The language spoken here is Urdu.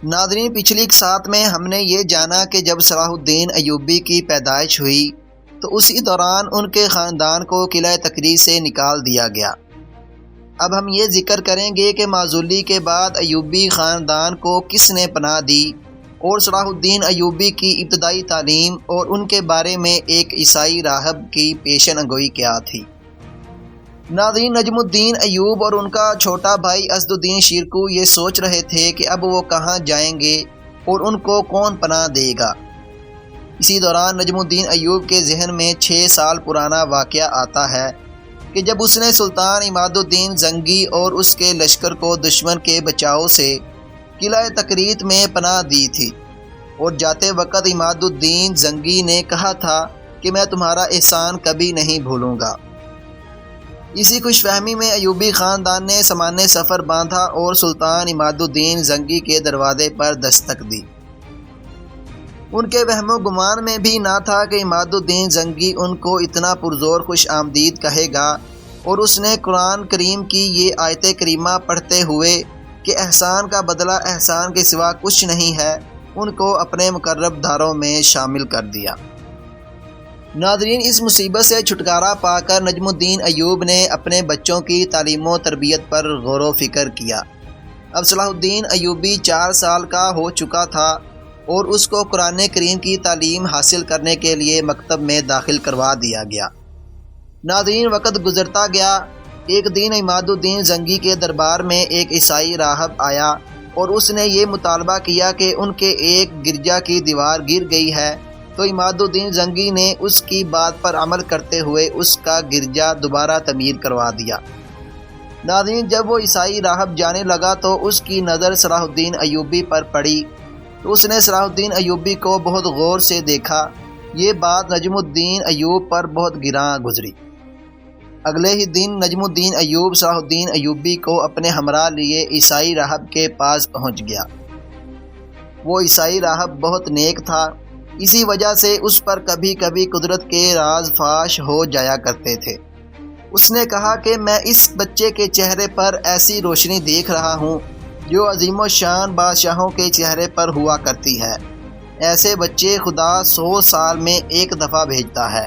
ناظرین، پچھلی اقساط میں ہم نے یہ جانا کہ جب صلاح الدین ایوبی کی پیدائش ہوئی تو اسی دوران ان کے خاندان کو قلعہ تکری سے نکال دیا گیا۔ اب ہم یہ ذکر کریں گے کہ معزولی کے بعد ایوبی خاندان کو کس نے پناہ دی اور صلاح الدین ایوبی کی ابتدائی تعلیم اور ان کے بارے میں ایک عیسائی راہب کی پیشن گوئی کیا تھی۔ ناظرین، نجم الدین ایوب اور ان کا چھوٹا بھائی اسد الدین شیرکو یہ سوچ رہے تھے کہ اب وہ کہاں جائیں گے اور ان کو کون پناہ دے گا۔ اسی دوران نجم الدین ایوب کے ذہن میں 6 سال پرانا واقعہ آتا ہے کہ جب اس نے سلطان عماد الدین زنگی اور اس کے لشکر کو دشمن کے بچاؤ سے قلعہ تکریت میں پناہ دی تھی اور جاتے وقت عماد الدین زنگی نے کہا تھا کہ میں تمہارا احسان کبھی نہیں بھولوں گا۔ اسی خوش فہمی میں ایوبی خاندان نے سامان سفر باندھا اور سلطان عماد الدین زنگی کے دروازے پر دستک دی۔ ان کے وہم و گمان میں بھی نہ تھا کہ عماد الدین زنگی ان کو اتنا پرزور خوش آمدید کہے گا، اور اس نے قرآن کریم کی یہ آیت کریمہ پڑھتے ہوئے کہ احسان کا بدلہ احسان کے سوا کچھ نہیں ہے، ان کو اپنے مقرب داروں میں شامل کر دیا۔ ناظرین، اس مصیبت سے چھٹکارا پا کر نجم الدین ایوب نے اپنے بچوں کی تعلیم و تربیت پر غور و فکر کیا۔ اب صلاح الدین ایوبی 4 سال کا ہو چکا تھا اور اس کو قرآن کریم کی تعلیم حاصل کرنے کے لیے مکتب میں داخل کروا دیا گیا۔ ناظرین، وقت گزرتا گیا۔ ایک دن عماد الدین زنگی کے دربار میں ایک عیسائی راہب آیا اور اس نے یہ مطالبہ کیا کہ ان کے ایک گرجا کی دیوار گر گئی ہے، تو عماد الدین زنگی نے اس کی بات پر عمل کرتے ہوئے اس کا گرجا دوبارہ تعمیر کروا دیا۔ ناظرین، جب وہ عیسائی راہب جانے لگا تو اس کی نظر صلاح الدین ایوبی پر پڑی تو اس نے صلاح الدین ایوبی کو بہت غور سے دیکھا۔ یہ بات نجم الدین ایوب پر بہت گراں گزری۔ اگلے ہی دن نجم الدین ایوب صلاح الدین ایوبی کو اپنے ہمراہ لیے عیسائی راہب کے پاس پہنچ گیا۔ وہ عیسائی راہب بہت نیک تھا، اسی وجہ سے اس پر کبھی کبھی قدرت کے راز فاش ہو جایا کرتے تھے۔ اس نے کہا کہ میں اس بچے کے چہرے پر ایسی روشنی دیکھ رہا ہوں جو عظیم و شان بادشاہوں کے چہرے پر ہوا کرتی ہے۔ ایسے بچے خدا 100 سال میں ایک دفعہ بھیجتا ہے۔